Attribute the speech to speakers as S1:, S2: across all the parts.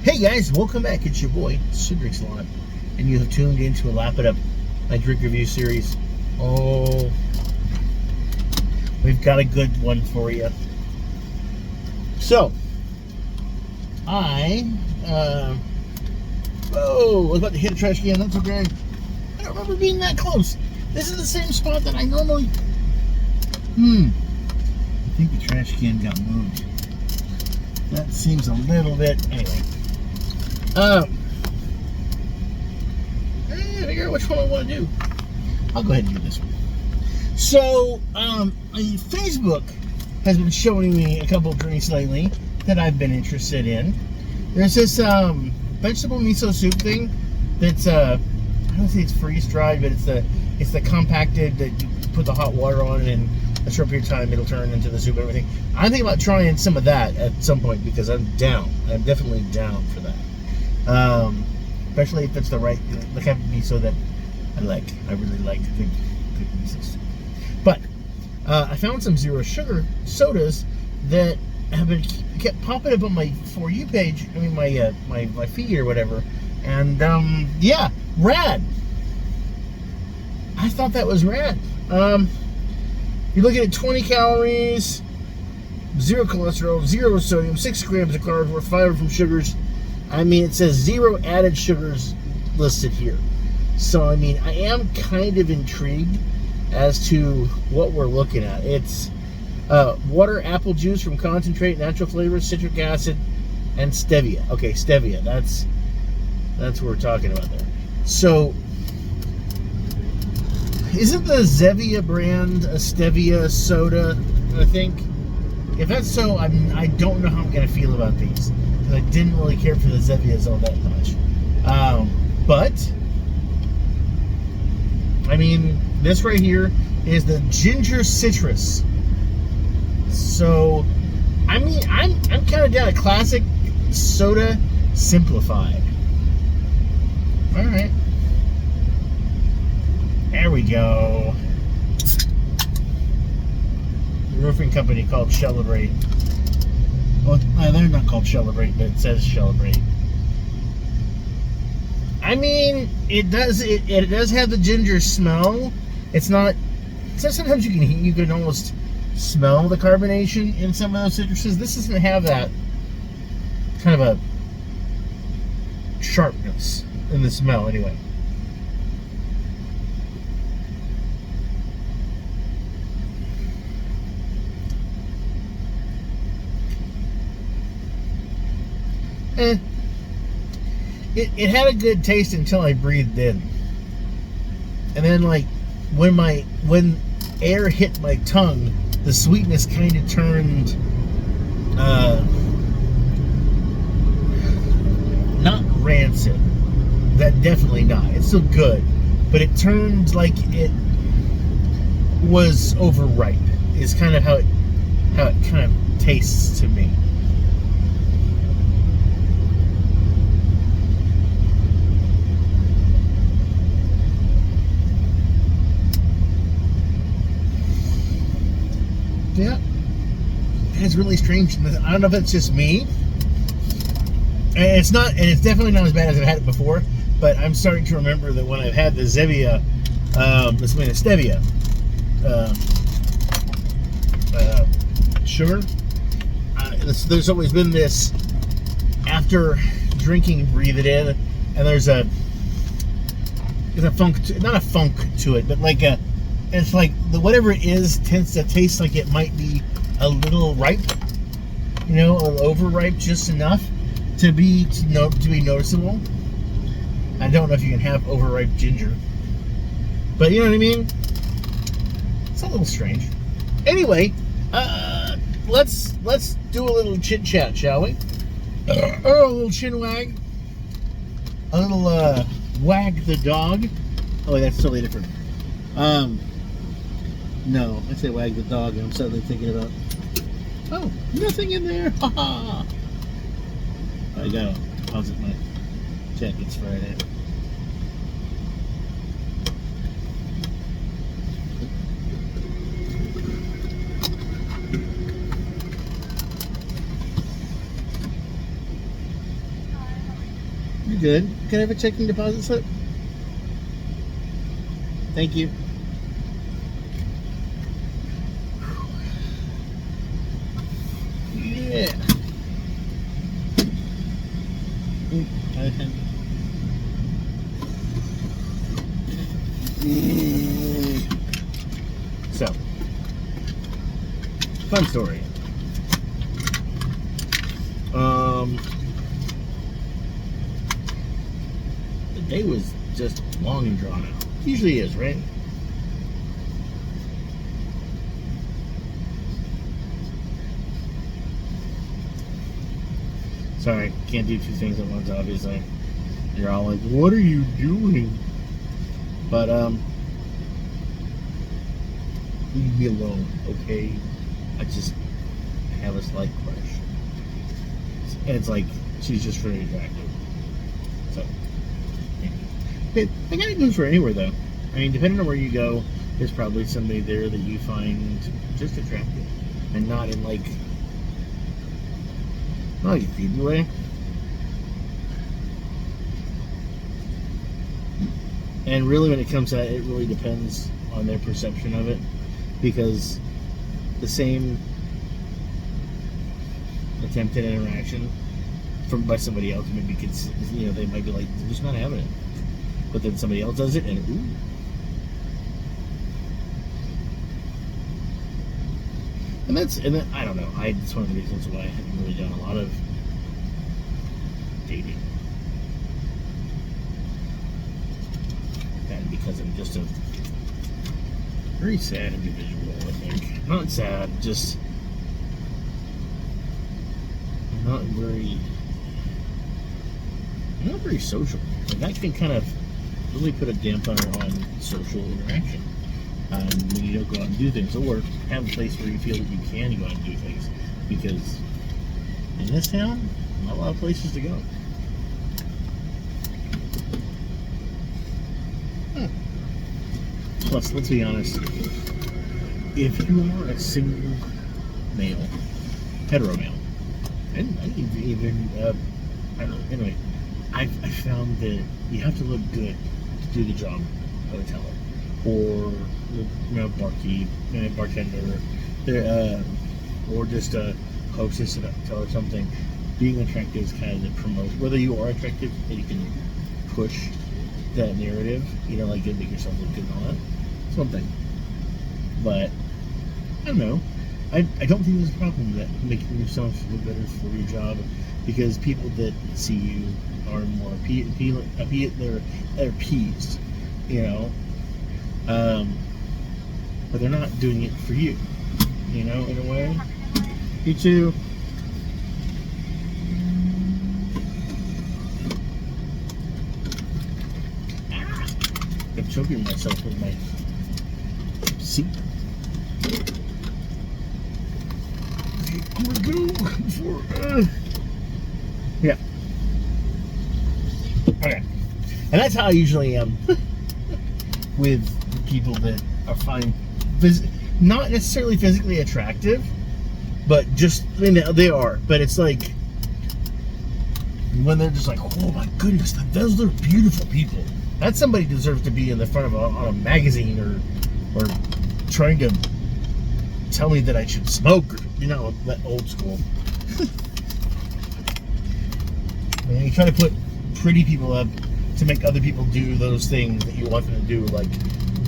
S1: Hey guys, welcome back. It's your boy, Cedric's Lot, and you have tuned into a Lap It Up, my drink review series. Oh, we've got a good one for you. So, I was about to hit a trash can. That's okay. I don't remember being that close. This is the same spot that I normally... I think the trash can got moved. That seems a little bit... Anyway. I figure out which one I want to do. I'll go ahead and do this one. So, Facebook has been showing me a couple of drinks lately that I've been interested in. There's this vegetable miso soup thing that's I don't say it's freeze dried, but it's the compacted that you put the hot water on, and in a short period of time it'll turn into the soup and everything. I'm thinking about trying some of that at some point because I'm down. I'm definitely down for that. Especially if it's the kind of miso that I like. I really like good miso soup. But I found some zero sugar sodas that have kept popping up on my For You page. I mean my feed or whatever. And yeah, RAD. I thought that was rad. You're looking at 20 calories, 0 cholesterol, 0 sodium, 6 grams of carbs, worth 5 from sugars. I mean, it says 0 added sugars listed here. So, I mean, I am kind of intrigued as to what we're looking at. It's water, apple juice from concentrate, natural flavors, citric acid, and stevia. Okay, stevia. That's what we're talking about there. So, isn't the Zevia brand a stevia soda, I think? If that's so, I don't know how I'm going to feel about these. Because I didn't really care for the Zevias all that much. But, I mean, this right here is the ginger citrus. So, I mean, I'm kind of down a classic soda simplified. Alright. There we go. The roofing company called Celebrate. Well, they're not called Celebrate, but it says Celebrate. I mean, it does have the ginger smell. It's not. So sometimes you can almost smell the carbonation in some of those citruses. This doesn't have that kind of a sharpness in the smell, anyway. It had a good taste until I breathed in, and then like when air hit my tongue, the sweetness kind of turned not rancid. That definitely not. It's still good, but it turned like it was overripe. Is kind of how it kind of tastes to me. Yeah, it's really strange. I don't know if it's just me. And it's not, and it's definitely not as bad as I've had it before. But I'm starting to remember that when I've had the Zevia, the stevia sugar, there's always been this after drinking, breathe it in, and there's a funk, not a funk to it, but like a. It's like whatever it is tends to taste like it might be a little ripe, a little overripe, just enough to be noticeable. I don't know if you can have overripe ginger, but you know what I mean. It's a little strange. Anyway, let's do a little chit chat, shall we? A little chin wag, a little wag the dog. Oh, that's totally different. No, I say wag the dog, and I'm suddenly thinking about, oh, nothing in there. Ha ha. I gotta deposit my check. It's Friday. You're good. Can I have a checking deposit slip? Thank you. Yeah. So, fun story. The day was just long and drawn out. Usually is, right? Sorry, can't do two things at once, obviously. You're all like, what are you doing? But, leave me alone, okay? I just have a slight crush. And it's like, she's just very attractive. So, yeah. I gotta go for anywhere, though. I mean, depending on where you go, there's probably somebody there that you find just attractive. And not in, like, not like a creepy way. And really, when it comes to that, it really depends on their perception of it. Because the same attempted interaction by somebody else maybe could, they might be like, they're just not having it. But then somebody else does it, and ooh. And I don't know. It's one of the reasons why I haven't really done a lot of dating. And because I'm just a very sad individual, I think. Not sad, just not very social. And that can kind of really put a dampener on social interaction. When you don't go out and do things, or have a place where you feel that you can go out and do things. Because in this town, not a lot of places to go. Plus, let's be honest, if you are a single male, hetero male, and even I don't know, anyway, I found that you have to look good to do the job of a teller, or barkeep, bartender, or just a hostess at a hotel or something. Being attractive is kind of the promote. Whether you are attractive, and you can push that narrative, like you make yourself look good and all that. It's one thing, but I don't know. I don't think there's a problem with that, making yourself look better for your job, because people that see you are more they're appeased, but they're not doing it for you, in a way. You too. I'm choking myself with my seat. I'm gonna go for yeah. Okay, and that's how I usually am with people that are fine, not necessarily physically attractive, but just they are. But it's like when they're just like, oh my goodness, those are beautiful people. That somebody deserves to be in the front of on a magazine or trying to tell me that I should smoke, or, that old school. You try to put pretty people up to make other people do those things that you want them to do, like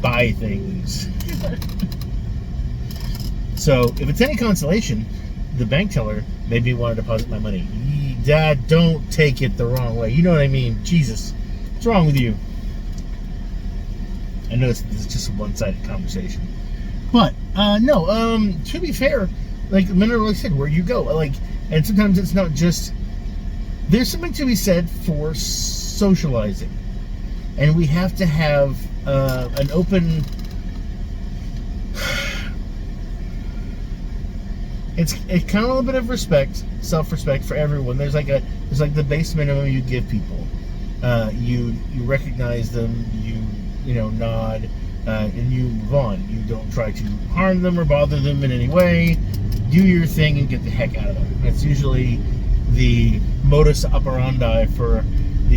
S1: buy things. So if it's any consolation, the bank teller made me want to deposit my money. Dad, don't take it the wrong way. You know what I mean? Jesus, what's wrong with you? I know this is just a one-sided conversation, but no. To be fair, like Mineral said, where you go, and sometimes it's not just. There's something to be said for socializing, and we have to have an open. It's kind of a little bit of respect, self-respect for everyone. There's like the base minimum you give people. You recognize them. You nod, and you move on. You don't try to harm them or bother them in any way. Do your thing and get the heck out of there. That's usually the modus operandi for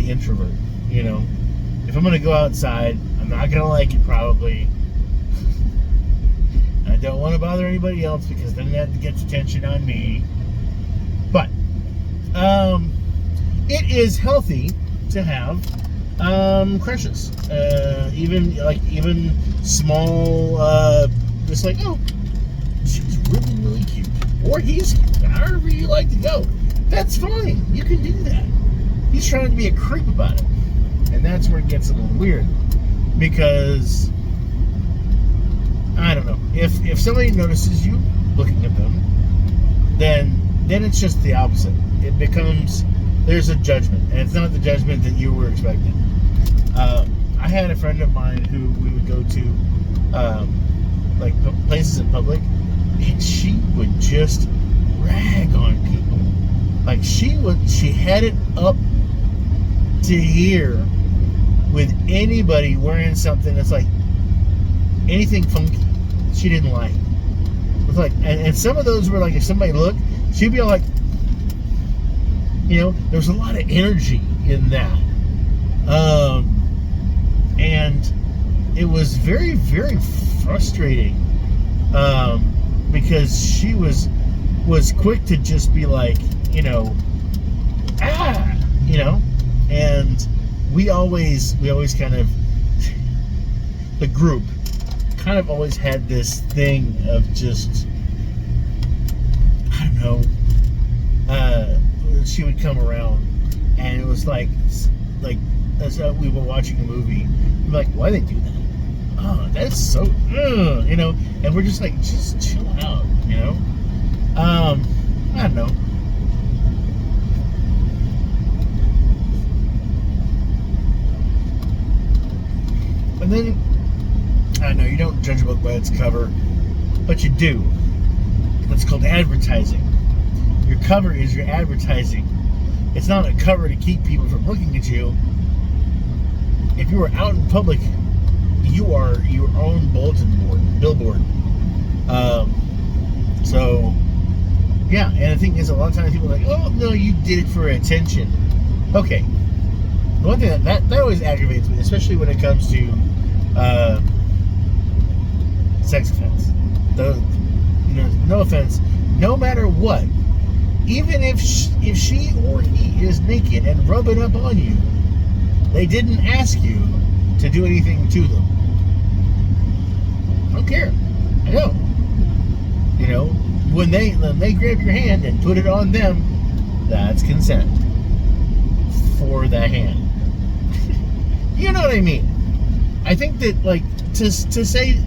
S1: the introvert. You know, if I'm gonna go outside, I'm not gonna like it probably. I don't want to bother anybody else because then that gets attention on me. But it is healthy to have crushes, even small, just like, oh, she's really cute, or he's cute, however you like to go. That's fine. You can do that. He's trying to be a creep about it, and that's where it gets a little weird, because I don't know, if somebody notices you looking at them, then it's just the opposite. It becomes, there's a judgment, and it's not the judgment that you were expecting. I had a friend of mine who we would go to like places in public, and she would just rag on people. Like she had it up to here with anybody wearing something that's like anything funky she didn't like. It was like, and some of those were like, if somebody looked, she'd be all like, you know, there was a lot of energy in that. And it was very, very frustrating, because she was quick to just be like, you know, you know, and we always kind of, the group kind of always had this thing of just, I don't know, she would come around, and it was like as we were watching a movie, I'm like, why they do that? Oh, that's so, you know, and we're just like, just chill out, you know. I don't know. And then, I know you don't judge a book by its cover, but you do. That's called advertising. Your cover is your advertising. It's not a cover to keep people from looking at you. If you are out in public, you are your own billboard. So, yeah, and the thing is, a lot of times people are like, oh, no, you did it for attention. Okay. The one thing that always aggravates me, especially when it comes to sex offense. You know, no offense, no matter what, even if she or he is naked and rubbing up on you, they didn't ask you to do anything to them. I don't care. I know. You know, when they grab your hand and put it on them, that's consent for that hand. You know what I mean? I think that, like, to say,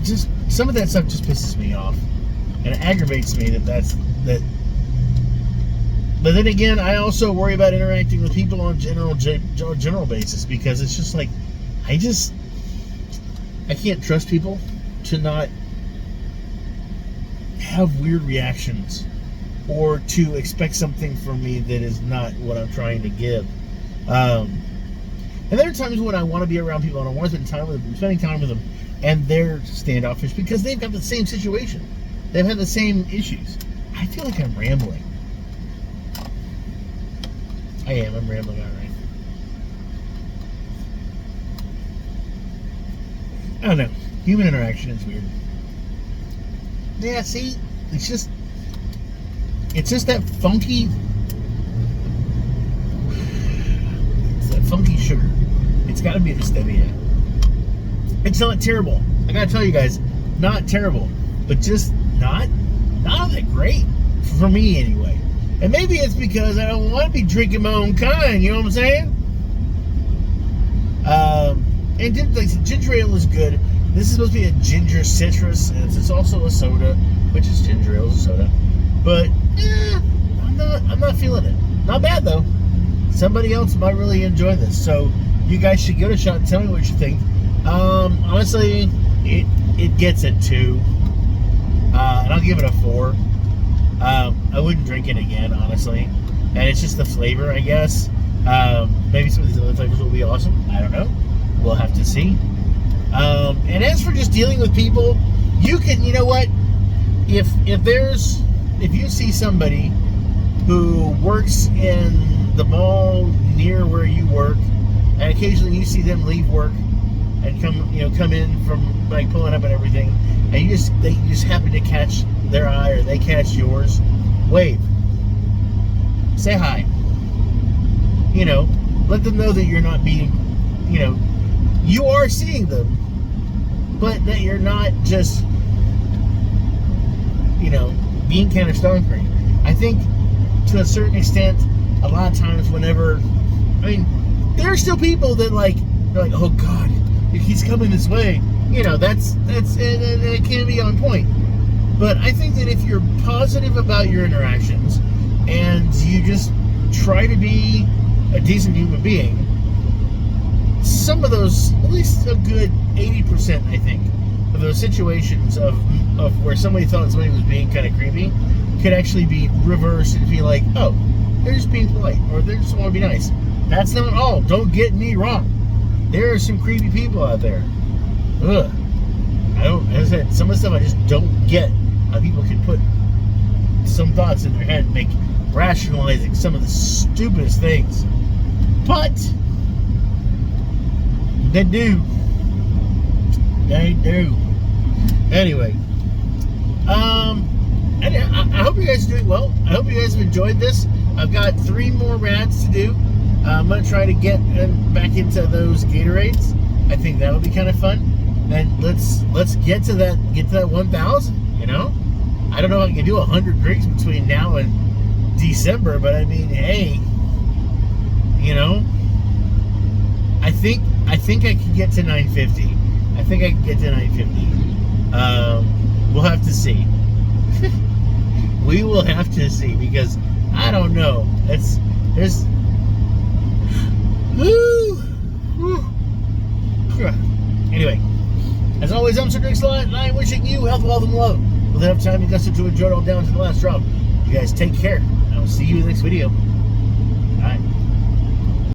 S1: just some of that stuff just pisses me off, and it aggravates me that. But then again, I also worry about interacting with people on general basis, because it's just like, I can't trust people to not have weird reactions or to expect something from me that is not what I'm trying to give. And there are times when I want to be around people and I want to spending time with them, and they're standoffish because they've got the same situation. They've had the same issues. I feel like I'm rambling. I'm rambling, all right. I don't know. Human interaction is weird. Yeah, see? It's just that funky... It's that funky sugar. It's got to be the stevia. It's not terrible. I got to tell you guys, not terrible. But just not that great. For me, anyway. And maybe it's because I don't want to be drinking my own kind, you know what I'm saying? And ginger ale is good. This is supposed to be a ginger citrus, and it's also a soda, which is ginger ale, is a soda. But I'm not feeling it. Not bad though. Somebody else might really enjoy this, so you guys should give it a shot and tell me what you think. Honestly, it gets it 2, and I'll give it a 4. I wouldn't drink it again, honestly. And it's just the flavor, I guess. Maybe some of these other flavors will be awesome. I don't know. We'll have to see. And as for just dealing with people, you know what? If you see somebody who works in the mall near where you work, and occasionally you see them leave work and come in from like pulling up and everything, and you just happen to catch their eye or they catch yours, wave, say hi, let them know that you're not being, you are seeing them, but that you're not just, being kind of stonecrane. I think to a certain extent, a lot of times there are still people that they're like, oh God, he's coming this way. It can be on point. But I think that if you're positive about your interactions and you just try to be a decent human being, some of those, at least a good 80%, I think, of those situations of where somebody thought somebody was being kind of creepy could actually be reversed and be like, oh, they're just being polite, or they just want to be nice. That's not all. Don't get me wrong. There are some creepy people out there. Ugh. As I said, some of the stuff I just don't get. How people can put some thoughts in their head and make rationalizing some of the stupidest things. But they do. They do. Anyway, I hope you guys are doing well. I hope you guys have enjoyed this. I've got 3 more RADs to do. I'm going to try to get back into those Gatorades. I think that'll be kind of fun. And let's get to that 1,000, I don't know if I can do 100 drinks between now and December, but I mean, hey, I think I can get to 950. I think I can get to 950. We'll have to see. We will have to see, because I don't know. There's anyway, as always, I'm Sir Drinks a Lot, and I'm wishing you health, wealth, and love. With enough time, you guys to enjoy it all down to the last drop. You guys take care. I will see you in the next video. Bye.